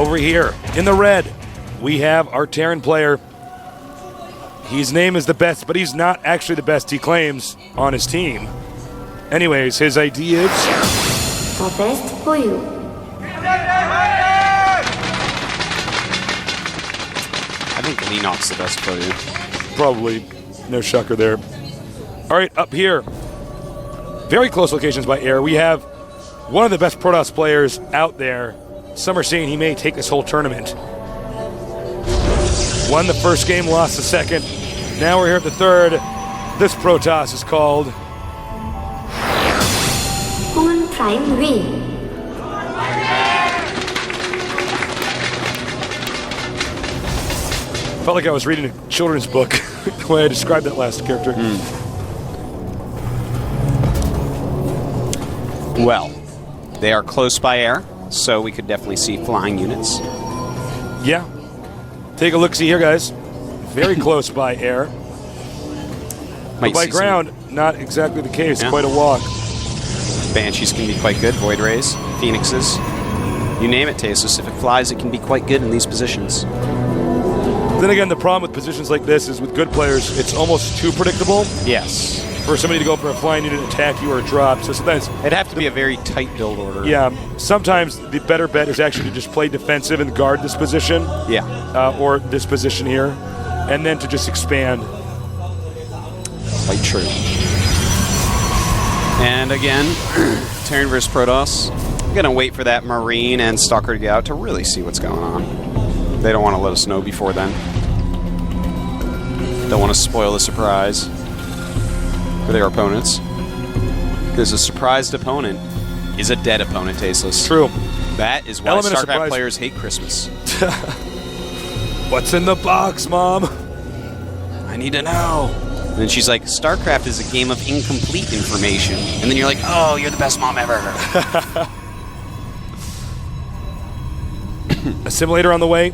Over here, in the red, we have our Terran player. His name is TheBest, but he's not actually the best he claims on his team. Anyways, his ID is... The best for you. I think Lenok's the best for you. Probably. No shocker there. All right, up here. Very close locations by air. We have one of the best Protoss players out there. Some are saying he may take this whole tournament. Won the first game, lost the second. Now we're here at the third. This Protoss is called... HongUn Prime Win. Felt like I was reading a children's book, the way I described that last character. Well, they are close by air, so we could definitely see flying units. Yeah. Take a look-see here, guys. Very close by air. But by ground, not exactly the case. Yeah. Quite a walk. Banshees can be quite good. Void Rays, Phoenixes. You name it, Tasus. If it flies, it can be quite good in these positions. Then again, the problem with positions like this is with good players, it's almost too predictable. Yes. For somebody to go for a flying unit, attack you, or drop. So sometimes it'd have to be a very tight build order. Yeah. Sometimes the better bet is actually to just play defensive and guard this position. Yeah. Or this position here, and then to just expand. Quite true. And again, Terran versus Protoss. I'm gonna wait for that Marine and Stalker to get out to really see what's going on. They don't want to let us know before then. Don't want to spoil the surprise for their opponents. Because a surprised opponent is a dead opponent, Tasteless. True. That is why Starcraft players hate Christmas. What's in the box, Mom? I need to know. And then she's like, Starcraft is a game of incomplete information. And then you're like, oh, you're the best mom ever. Assimilator on the way.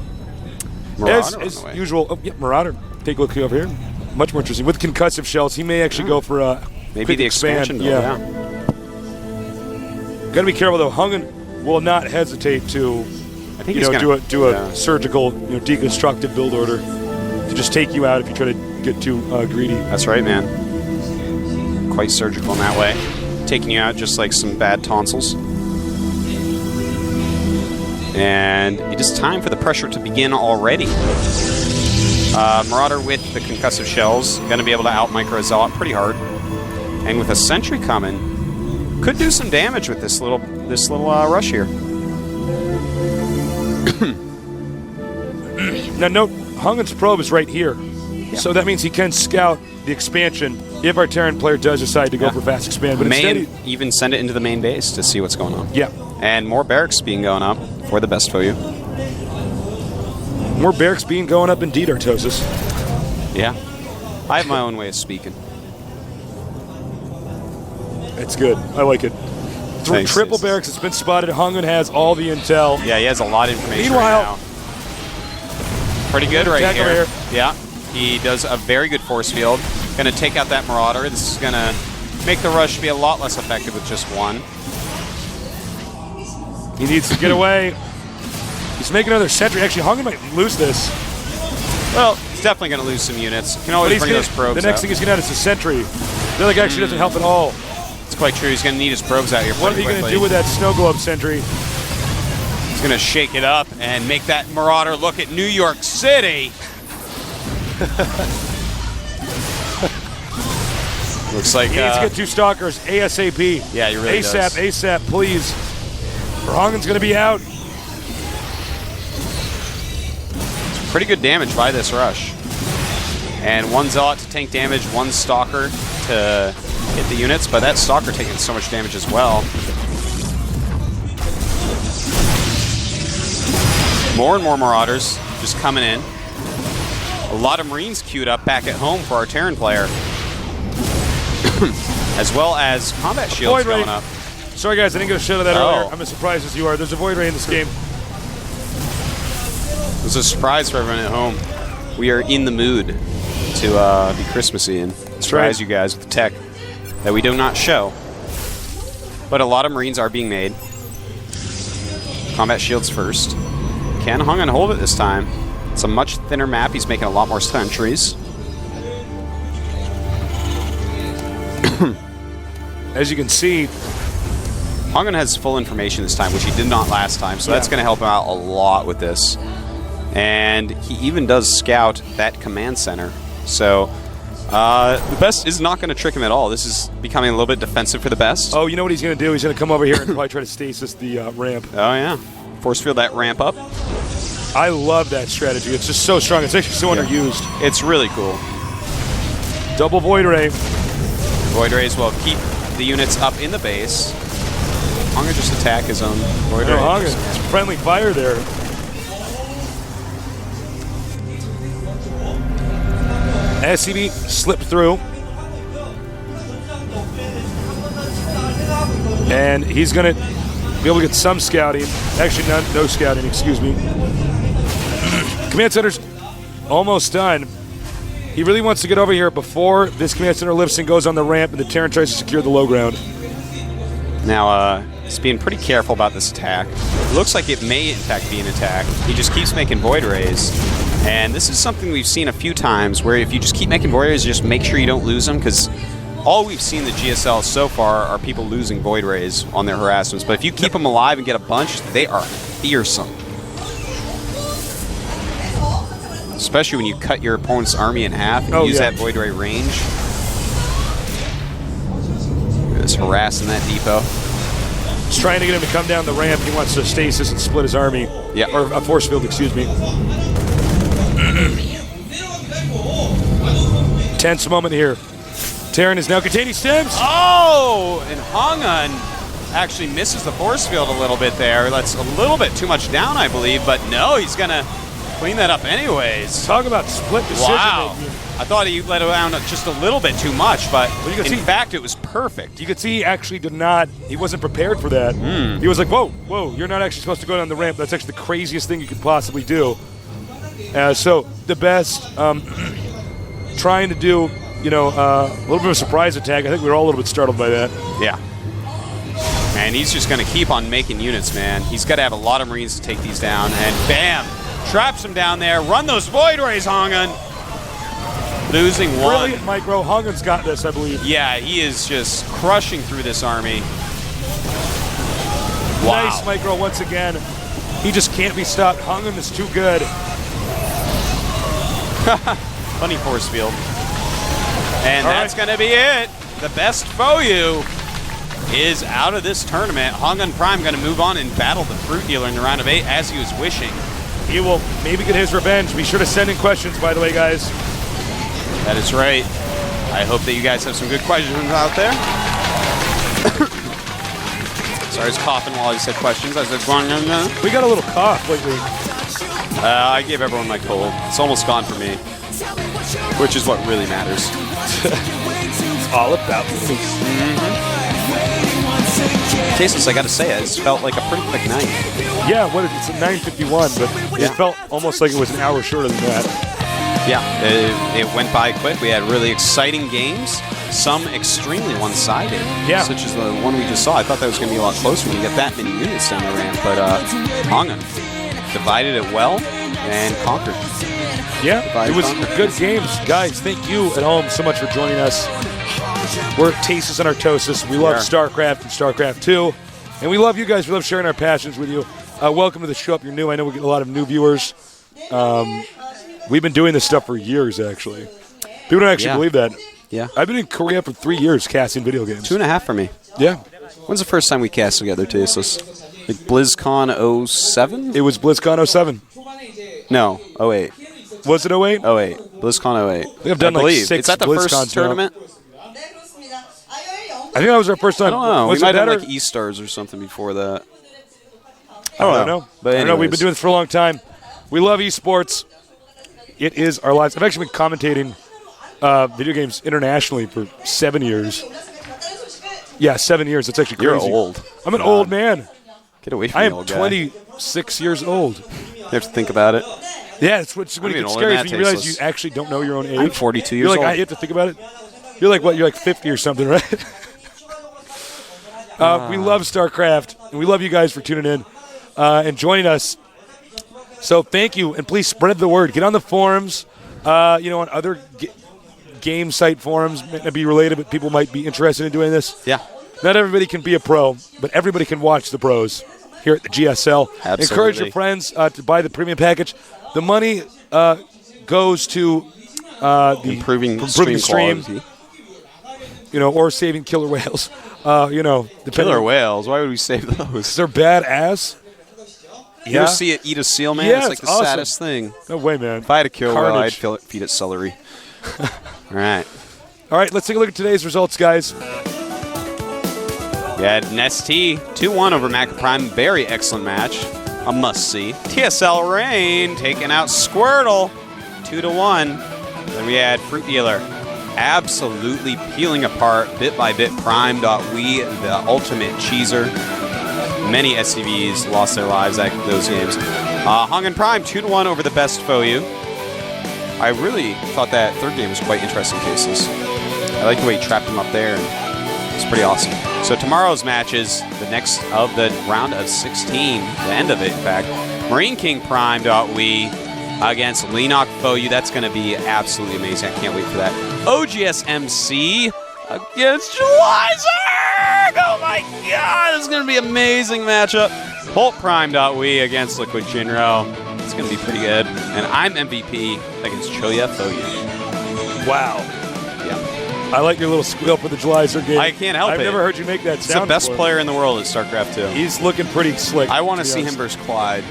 Marauder as on the way. Usual. Oh, yeah, Marauder. Take a look over here. Much more interesting. With concussive shells, he may actually go for a maybe the expansion. Yeah. Got to be careful though. HongUn will not hesitate to, I think do a surgical, deconstructive build order to just take you out if you try to get too greedy. That's right, man. Quite surgical in that way, taking you out just like some bad tonsils. And it is time for the pressure to begin already. Marauder with the concussive shells, going to be able to out-micro Zealot pretty hard. And with a Sentry coming, could do some damage with this little rush here. Now note, HongUn's probe is right here. Yeah. So that means he can scout the expansion if our Terran player does decide to go for fast expand. But may even send it into the main base to see what's going on. Yeah. And more barracks being going up for the best for you. More barracks being going up indeed, Artosis. Yeah. I have my own way of speaking. It's good. I like it. Thanks, Triple barracks has been spotted. HongUn has all the intel. Yeah, he has a lot of information. Meanwhile, right now. Pretty good right here. Yeah. He does a very good force field. Going to take out that Marauder. This is going to make the rush be a lot less effective with just one. He needs to get away. He's making another sentry. Actually, HongUn might lose this. Well, he's definitely going to lose some units. Can always bring those probes The next thing he's going to add is a sentry. The other actually doesn't help at all. It's quite true. He's going to need his probes out here. What are you going to do with that snow globe sentry? He's going to shake it up and make that Marauder look at New York City. Looks like he needs to get two stalkers ASAP. Yeah, he really does. ASAP, please. Or HongUn's going to be out. Pretty good damage by this rush. And one Zealot to tank damage, one Stalker to hit the units, but that Stalker taking so much damage as well. More and more Marauders just coming in. A lot of Marines queued up back at home for our Terran player. As well as combat shields going up. Sorry guys, I didn't get a shot of that earlier. I'm as surprised as you are. There's a Void Ray in this game. It was a surprise for everyone at home. We are in the mood to be Christmassy and surprise you guys with tech that we do not show. But a lot of Marines are being made. Combat shields first. Can HongUn hold it this time? It's a much thinner map. He's making a lot more sentries. As you can see, HongUn has full information this time, which he did not last time, so that's going to help him out a lot with this. And he even does scout that command center. So TheBest is not going to trick him at all. This is becoming a little bit defensive for TheBest. Oh, you know what he's going to do? He's going to come over here and probably try to stasis the ramp. Oh, yeah. Force field that ramp up. I love that strategy. It's just so strong. It's actually so underused. It's really cool. Double Void Ray. Void Rays will keep the units up in the base. HongUn just attack his own Void Ray. HongUn, it's friendly fire there. SCB slipped through. And he's going to be able to get some scouting. Actually, no scouting, excuse me. Command center's almost done. He really wants to get over here before this command center lifts and goes on the ramp and the Terran tries to secure the low ground. Now, he's being pretty careful about this attack. It looks like it may, in fact, be an attack. He just keeps making Void Rays. And this is something we've seen a few times, where if you just keep making Void Rays, just make sure you don't lose them, because all we've seen the GSL so far are people losing Void Rays on their harassments. But if you keep them alive and get a bunch, they are fearsome. Especially when you cut your opponent's army in half and use that Void Ray range. Just harassing that depot. He's trying to get him to come down the ramp. He wants to stasis and split his army. Yeah. Or a force field, excuse me. Tense moment here. Terran is now containing stems. Oh! And HongUn actually misses the force field a little bit there. That's a little bit too much down, I believe. But no, he's going to clean that up anyways. Talk about split decision making. I thought he let it down just a little bit too much, but in fact, it was perfect. You could see he actually did not, he wasn't prepared for that. He was like, whoa, you're not actually supposed to go down the ramp. That's actually the craziest thing you could possibly do. So TheBest trying to do, a little bit of a surprise attack. I think we were all a little bit startled by that. Yeah. And he's just going to keep on making units, man. He's got to have a lot of Marines to take these down. And bam! Traps him down there. Run those Void Rays, HongUn. Losing one. Brilliant micro. HongUn's got this, I believe. Yeah, he is just crushing through this army. Wow. Nice micro once again. He just can't be stopped. HongUn is too good. Funny force field. And that's going to be it. TheBest Foyu is out of this tournament. HongUn Prime going to move on and battle the Fruit Dealer in the round of 8 as he was wishing. He will maybe get his revenge. Be sure to send in questions, by the way, guys. That is right. I hope that you guys have some good questions out there. Sorry, I was coughing while I said questions. I said, we got a little cough lately. I gave everyone my cold. It's almost gone for me, which is what really matters. It's all about me. Tasteless, I got to say, it felt like a pretty quick night. Yeah, it's at 9:51, but it felt almost like it was an hour shorter than that. Yeah, it went by quick. We had really exciting games, some extremely one-sided, such as the one we just saw. I thought that was going to be a lot closer when you get that many units down the ramp, but HongUn divided it well and conquered. Yeah, it was good games. Guys, thank you at home so much for joining us. We're Tasteless and Artosis. We love Starcraft and Starcraft 2. And we love you guys. We love sharing our passions with you. Welcome to the show if you're new. I know we get a lot of new viewers. We've been doing this stuff for years, actually. People don't actually believe that. Yeah. I've been in Korea for 3 years casting video games. 2.5 for me. Yeah. When's the first time we cast together, Tasteless? Like BlizzCon 07? It was BlizzCon 07. No, 08. Was it 08? 08. BlizzCon 08. We have done like 6 Is that the BlizzCons first tournament? I think that was our first time. I don't know. Was we might have better? like E-Stars or something before that. I don't know. But I know we've been doing this for a long time. We love esports. It is our lives. I've actually been commentating video games internationally for 7 years. Yeah, 7 years. That's actually crazy. You're old. I'm an old man. Get away from me, old guy. I am 26 years old. You have to think about it. Yeah, it's when it gets scary is when you realize you actually don't know your own age. I'm 42 years old. I have to think about it. You're like, what? You're like 50 or something, right? We love StarCraft, and we love you guys for tuning in and joining us. So thank you, and please spread the word. Get on the forums, on other game site forums. Might not be related, but people might be interested in doing this. Yeah. Not everybody can be a pro, but everybody can watch the pros here at the GSL. Absolutely. Encourage your friends to buy the premium package. The money goes to the improving stream quality. Or saving killer whales. Killer whales? Why would we save those? They're badass. You ever see it eat a seal, man? Yeah, it's like the awesome. saddest thing. No way, man. If I had a killer whale, I'd Carnage. feed it celery. All right. All right, let's take a look at today's results, guys. We had Nestea 2-1 over Mac Prime. Very excellent match. A must-see. TSL Rain taking out Squirtle 2-1. Then we had Fruit Dealer absolutely peeling apart bit by bit Prime.we, the ultimate cheeser. Many SCVs lost their lives at those games. HongUn Prime 2-1 over TheBest FOU. I really thought that third game was quite interesting cases. I like the way he trapped him up there. It's pretty awesome. So tomorrow's match is the next of the round of 16, the end of it, in fact. Marine King Prime.we against Lenok FOU. That's going to be absolutely amazing. I can't wait for that. OGS MC against Julyzerg! Oh my god, this is going to be an amazing matchup. Holt Prime.we against Liquid Jinro. It's going to be pretty good. And I'm MVP against Choya FOU. Wow. Yeah. I like your little squeal for the Julyzerg game. I can't help it. I've never heard you make that He's sound the best before. player in the world at Starcraft 2. He's looking pretty slick. I want to see honest. him versus Clyde.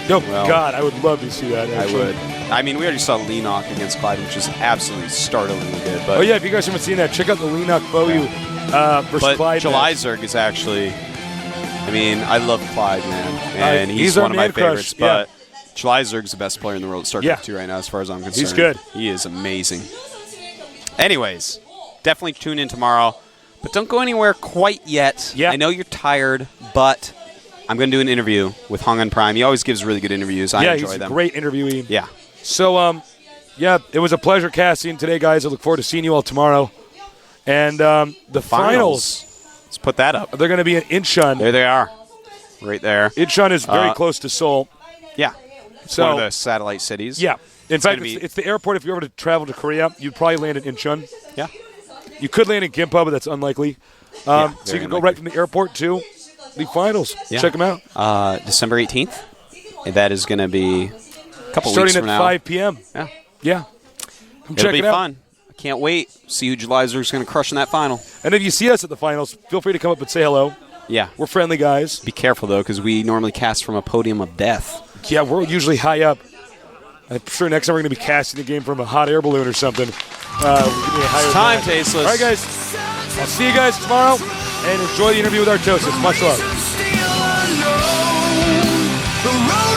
No, Well, God, I would love to see that. Actually. I would. I mean, we already saw Lenok against Clyde, which is absolutely startlingly good. But, Oh, yeah, if you guys haven't seen that, check out the Lenok FOU versus but Clyde. Julyzerg is actually, I mean, I love Clyde, man. And he's he's our one of my man crush, favorites. But Julyzerg's the best player in the world at StarCraft 2 right now, as far as I'm concerned. He's good. He is amazing. Anyways, definitely tune in tomorrow. But don't go anywhere quite yet. Yeah. I know you're tired, but I'm going to do an interview with HongUn Prime. He always gives really good interviews. I enjoy he's them. a great interviewee. Yeah. So, it was a pleasure casting today, guys. I look forward to seeing you all tomorrow. And the finals, Let's put that up. they're going to be in Incheon. There they are. Right there. Incheon is very close to Seoul. Yeah. So, one of the satellite cities. yeah. In fact, gonna be- it's the airport. If you were to travel to Korea, you'd probably land in Incheon. Yeah. You could land in Gimpo, but that's unlikely. So you very can go right from the airport to the finals. Yeah. Check them out. December 18th. And that is going to be a couple Starting weeks at from now. 5 p.m. Yeah. Yeah. Come It'll check be it out. fun. I can't wait. See who Julyzerg's going to crush in that final. And if you see us at the finals, feel free to come up and say hello. Yeah. We're friendly guys. Be careful, though, because we normally cast from a podium of death. Yeah, we're usually high up. I'm sure next time we're going to be casting the game from a hot air balloon or something. It's time, Tasteless. All right, guys. I'll see you guys tomorrow, and enjoy the interview with Artosis. Much love. The road